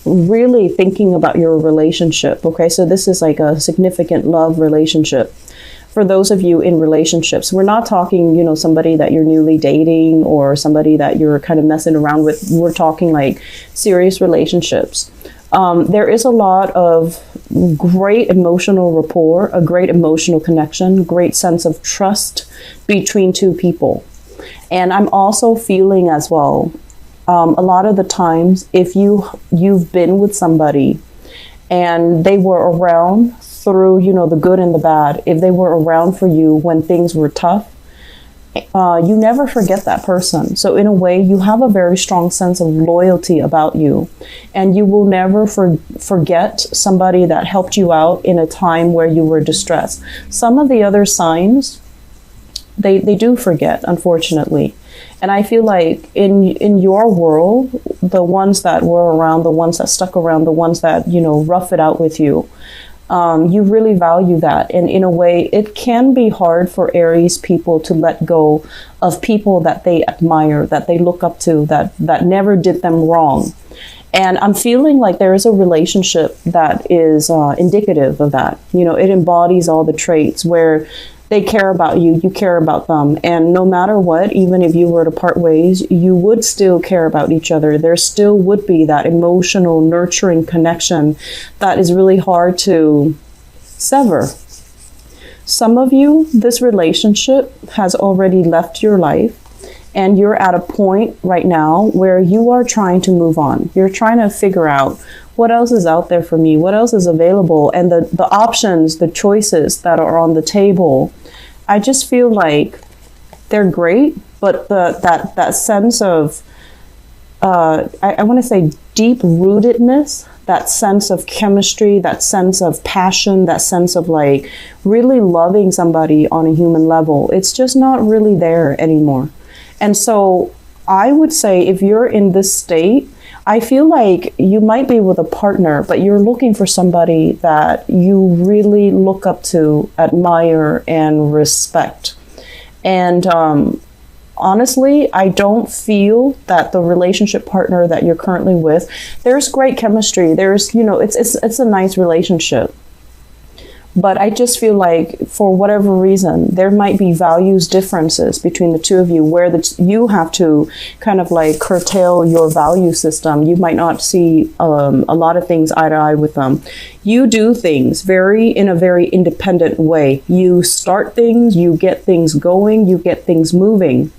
really thinking about your relationship. Okay, so this is like a significant love relationship. For those of you in relationships, we're not talking, somebody that you're newly dating or somebody that you're kind of messing around with. We're talking like serious relationships. There is a lot of great emotional rapport, a great emotional connection, great sense of trust between two people. And I'm also feeling as well, a lot of the times, if you've been with somebody and they were around through, the good and the bad, if they were around for you when things were tough, you never forget that person. So in a way, you have a very strong sense of loyalty about you, and you will never forget somebody that helped you out in a time where you were distressed. Some of the other signs, they do forget, unfortunately. And I feel like in your world, the ones that were around, the ones that stuck around, the ones that, rough it out with you, you really value that. And in a way, it can be hard for Aries people to let go of people that they admire, that they look up to, that never did them wrong. And I'm feeling like there is a relationship that is indicative of that. It embodies all the traits where they care about you, you care about them. And no matter what, even if you were to part ways, you would still care about each other. There still would be that emotional, nurturing connection that is really hard to sever. Some of you, this relationship has already left your life, and you're at a point right now where you are trying to move on. You're trying to figure out what else is out there for me, what else is available, and the options, the choices that are on the table. I just feel like they're great, but that sense of, I want to say deep rootedness, that sense of chemistry, that sense of passion, that sense of like really loving somebody on a human level, it's just not really there anymore. And so I would say if you're in this state, I feel like you might be with a partner, but you're looking for somebody that you really look up to, admire, and respect. And honestly, I don't feel that the relationship partner that you're currently with, there's great chemistry. There's, it's a nice relationship. But I just feel like for whatever reason, there might be values differences between the two of you where you have to kind of like curtail your value system. You might not see a lot of things eye to eye with them. You do things in a very independent way. You start things, you get things going, you get things moving.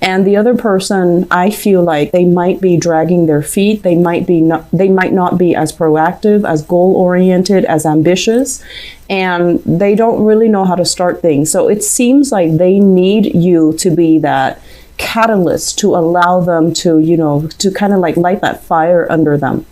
And the other person, I feel like they might be dragging their feet. They might not be as proactive, as goal-oriented, as ambitious, and they don't really know how to start things. So it seems like they need you to be that catalyst to allow them to, to kind of like light that fire under them.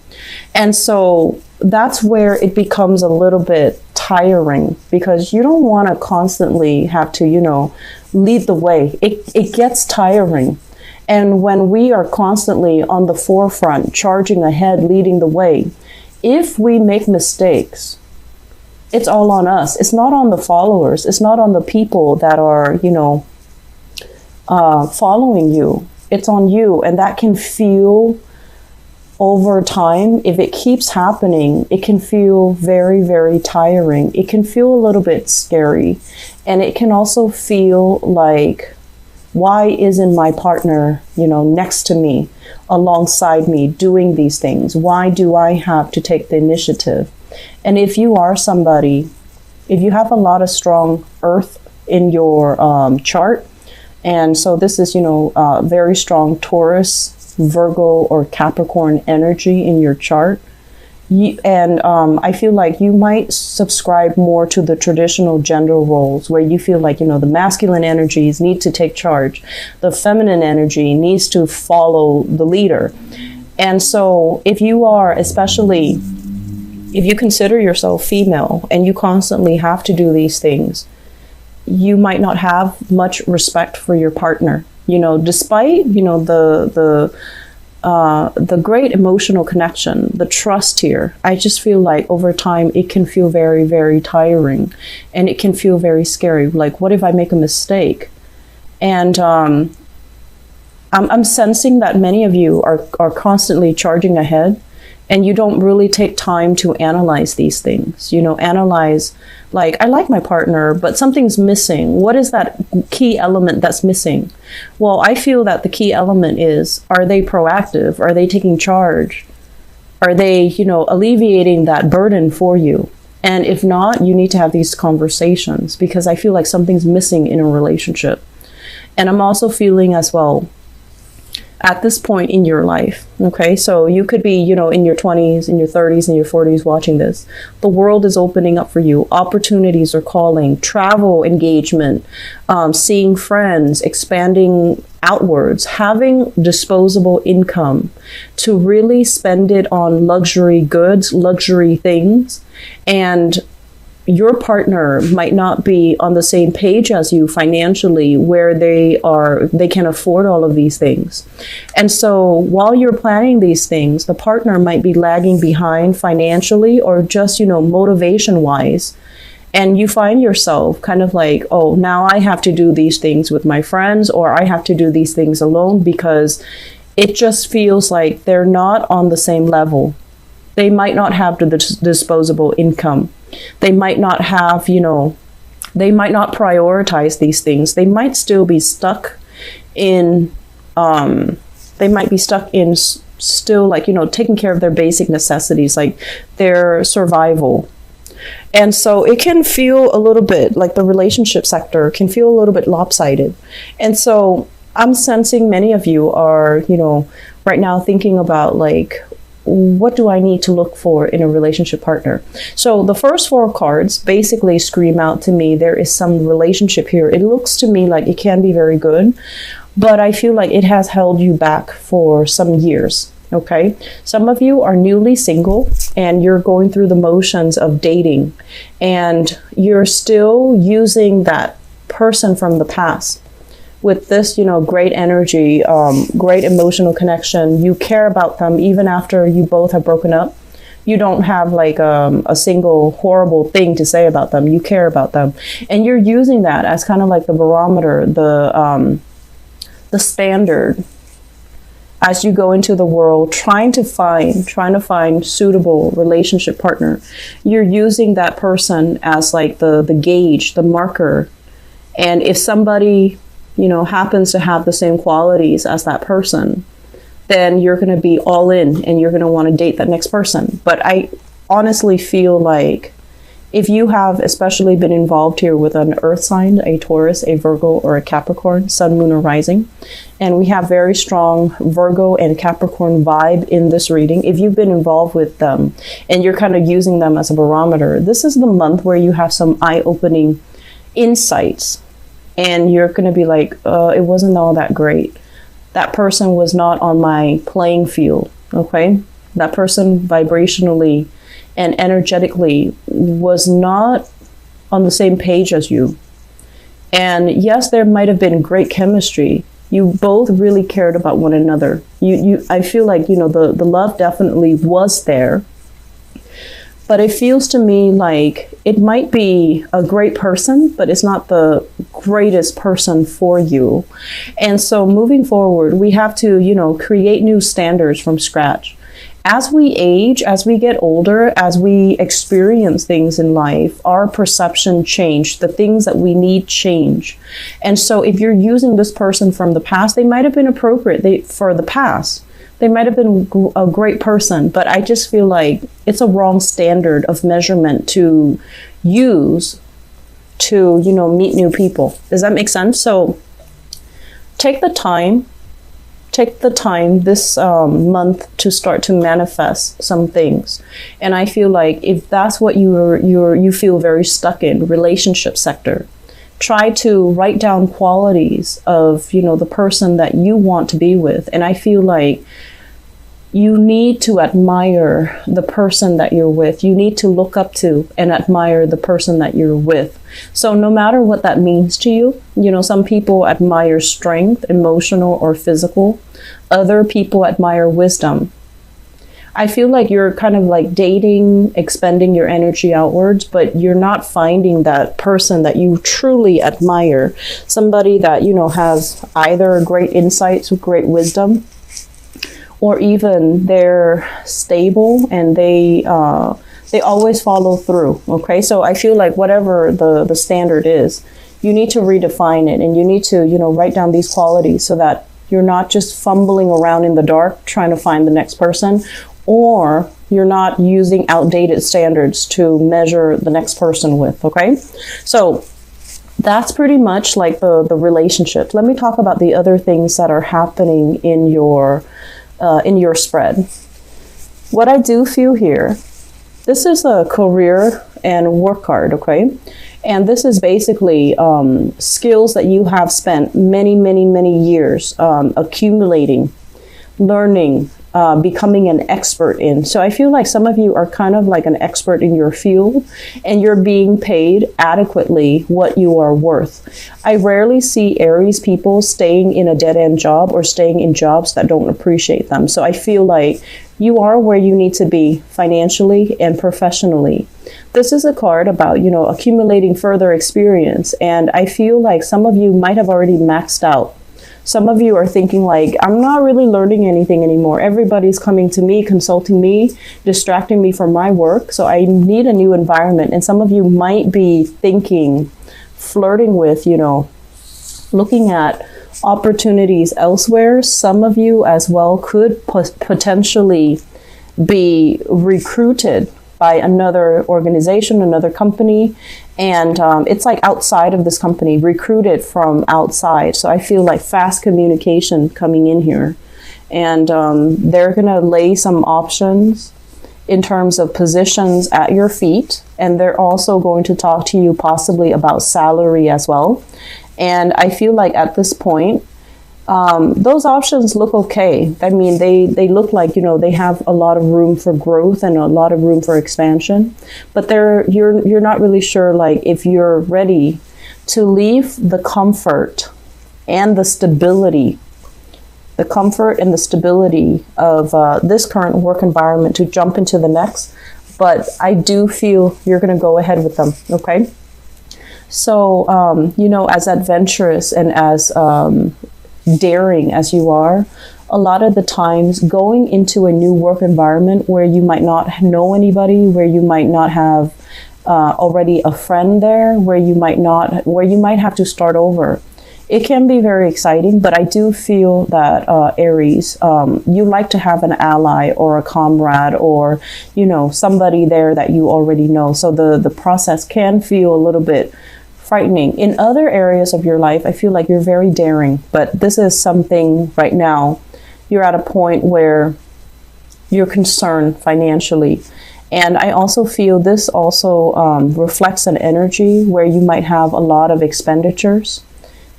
And so that's where it becomes a little bit tiring, because you don't want to constantly have to, lead the way. It gets tiring. And when we are constantly on the forefront, charging ahead, leading the way, if we make mistakes, it's all on us. It's not on the followers. It's not on the people that are, following you. It's on you. And that can feel, over time, if it keeps happening, it can feel very, very tiring. It can feel a little bit scary. And it can also feel like, why isn't my partner, next to me, alongside me, doing these things? Why do I have to take the initiative? And if you are somebody, if you have a lot of strong earth in your chart, and so this is, very strong Taurus, Virgo, or Capricorn energy in your chart, I feel like you might subscribe more to the traditional gender roles where you feel like, the masculine energies need to take charge. The feminine energy needs to follow the leader. And so if you are, especially if you consider yourself female and you constantly have to do these things, you might not have much respect for your partner. Despite, the great emotional connection, the trust here, I just feel like over time it can feel very, very tiring, and it can feel very scary. Like, what if I make a mistake? And I'm sensing that many of you are constantly charging ahead, and you don't really take time to analyze these things. Analyze, like, I like my partner, but something's missing. What is that key element that's missing? Well, I feel that the key element is, are they proactive? Are they taking charge? Are they, alleviating that burden for you? And if not, you need to have these conversations, because I feel like something's missing in a relationship. And I'm also feeling as well, at this point in your life, okay? So you could be, in your 20s, in your 30s, in your 40s watching this. The world is opening up for you. Opportunities are calling. Travel engagement, seeing friends, expanding outwards, having disposable income to really spend it on luxury goods, luxury things. And your partner might not be on the same page as you financially, where they can afford all of these things. And so while you're planning these things, the partner might be lagging behind financially, or just, motivation wise. And you find yourself kind of like, oh, now I have to do these things with my friends, or I have to do these things alone, because it just feels like they're not on the same level. They might not have the disposable income. They might not have, they might not prioritize these things. They might still be stuck in, still like, taking care of their basic necessities, like their survival. And so it can feel a little bit like the relationship sector can feel a little bit lopsided. And so I'm sensing many of you are, right now thinking about, like, what do I need to look for in a relationship partner? So the first 4 cards basically scream out to me, there is some relationship here. It looks to me like it can be very good, but I feel like it has held you back for some years. Okay, some of you are newly single and you're going through the motions of dating, and you're still using that person from the past with this, great energy, great emotional connection. You care about them even after you both have broken up. You don't have like a single horrible thing to say about them. You care about them, and you're using that as kind of like the barometer, the standard, as you go into the world trying to find suitable relationship partner. You're using that person as like the gauge, the marker. And if somebody, happens to have the same qualities as that person, then you're going to be all in and you're going to want to date that next person. But I honestly feel like if you have especially been involved here with an earth sign, a Taurus, a Virgo, or a Capricorn, sun, moon, or rising, and we have very strong Virgo and Capricorn vibe in this reading, if you've been involved with them and you're kind of using them as a barometer, this is the month where you have some eye-opening insights. And you're going to be like, it wasn't all that great. That person was not on my playing field, okay? That person vibrationally and energetically was not on the same page as you. And yes, there might have been great chemistry. You both really cared about one another. I feel like, the love definitely was there. But it feels to me like it might be a great person, but it's not the greatest person for you. And so moving forward, we have to, create new standards from scratch. As we age, as we get older, as we experience things in life, our perception change, the things that we need change. And so if you're using this person from the past, they might have been appropriate for the past. They might have been a great person, but I just feel like it's a wrong standard of measurement to use to, meet new people. Does that make sense? So take the time this month to start to manifest some things. And I feel like if that's what you feel very stuck in, relationship sector, try to write down qualities of, the person that you want to be with. And I feel like you need to admire the person that you're with. You need to look up to and admire the person that you're with. So no matter what that means to you, some people admire strength, emotional or physical. Other people admire wisdom. I feel like you're kind of like dating, expending your energy outwards, but you're not finding that person that you truly admire. Somebody that, has either great insights, great wisdom, or even they're stable and they always follow through. Okay, so I feel like whatever the standard is, you need to redefine it, and you need to, you know, write down these qualities so that you're not just fumbling around in the dark trying to find the next person, or you're not using outdated standards to measure the next person with. Okay, so that's pretty much like the relationship. Let me talk about the other things that are happening in your spread. What I do feel here, this is a career and work card, okay? And this is basically skills that you have spent many years accumulating, learning, becoming an expert in. So I feel like some of you are kind of like an expert in your field, and you're being paid adequately what you are worth. I rarely see Aries people staying in a dead-end job or staying in jobs that don't appreciate them. So I feel like you are where you need to be financially and professionally. This is a card about, you know, accumulating further experience. And I feel like some of you might have already maxed out. Some of you are thinking like, I'm not really learning anything anymore. Everybody's coming to me, consulting me, distracting me from my work. So I need a new environment. And some of you might be thinking, flirting with, you know, looking at opportunities elsewhere. Some of you as well could potentially be recruited by another organization, another company, and it's like outside of this company, recruited from outside. So I feel like fast communication coming in here, and they're gonna lay some options in terms of positions at your feet, and they're also going to talk to you possibly about salary as well. And I feel like at this point, those options look okay. I mean, they look like, you know, they have a lot of room for growth and a lot of room for expansion, but you're not really sure like if you're ready to leave the comfort and the stability of this current work environment to jump into the next. But I do feel you're going to go ahead with them. Okay. So, you know, as adventurous and as daring as you are, a lot of the times going into a new work environment where you might not know anybody, where you might not have already a friend there, where you might have to start over, it can be very exciting. But I do feel that Aries, you like to have an ally or a comrade, or, you know, somebody there that you already know. So the process can feel a little bit frightening. In other areas of your life, I feel like you're very daring, but this is something right now, you're at a point where you're concerned financially. And I also feel this also reflects an energy where you might have a lot of expenditures,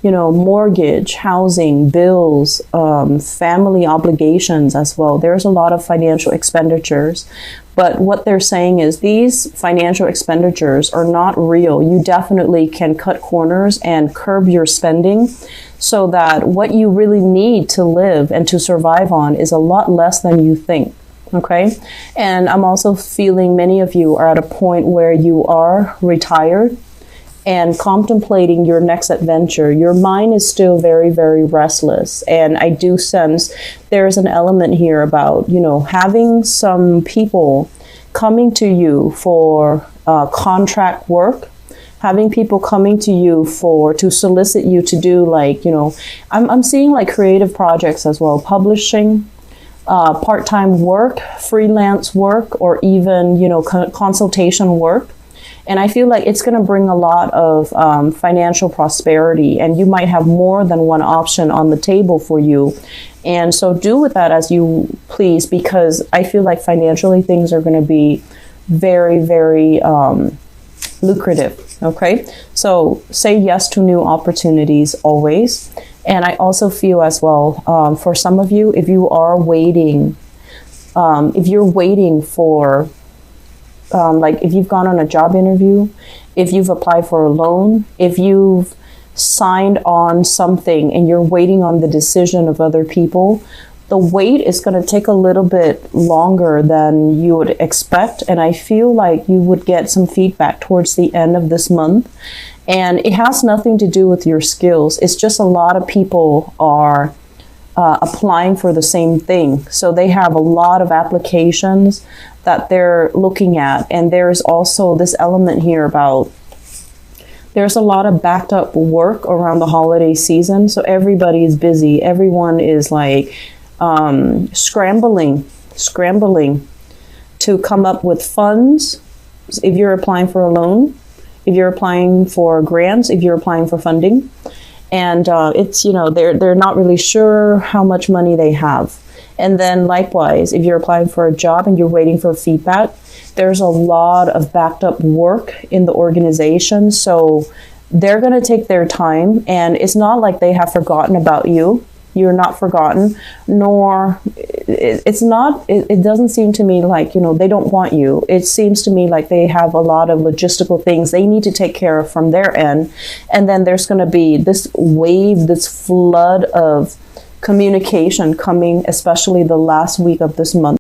you know, mortgage, housing, bills, family obligations as well. There's a lot of financial expenditures. But what they're saying is these financial expenditures are not real. You definitely can cut corners and curb your spending so that what you really need to live and to survive on is a lot less than you think. Okay. And I'm also feeling many of you are at a point where you are retired and contemplating your next adventure. Your mind is still very restless. And I do sense there's an element here about, you know, having some people coming to you for contract work, having people coming to you to solicit you to do, like, you know, I'm seeing like creative projects as well, publishing, part-time work, freelance work, or even, you know, consultation work. And I feel like it's going to bring a lot of financial prosperity, and you might have more than one option on the table for you. And so do with that as you please, because I feel like financially things are going to be very lucrative. Okay. So say yes to new opportunities always. And I also feel as well, for some of you, if you are waiting, if you're waiting for, like if you've gone on a job interview, if you've applied for a loan, if you've signed on something and you're waiting on the decision of other people, the wait is going to take a little bit longer than you would expect. And I feel like you would get some feedback towards the end of this month. And it has nothing to do with your skills. It's just a lot of people are applying for the same thing. So they have a lot of applications that they're looking at. And there's also this element here about there's a lot of backed up work around the holiday season. So everybody is busy. Everyone is like scrambling to come up with funds. If you're applying for a loan, if you're applying for grants, if you're applying for funding, and it's, you know, they're not really sure how much money they have. And then likewise, if you're applying for a job and you're waiting for feedback, there's a lot of backed up work in the organization. So they're going to take their time, and it's not like they have forgotten about you. You're not forgotten, nor it doesn't seem to me like, you know, they don't want you. It seems to me like they have a lot of logistical things they need to take care of from their end. And then there's going to be this wave, this flood of communication coming, especially the last week of this month.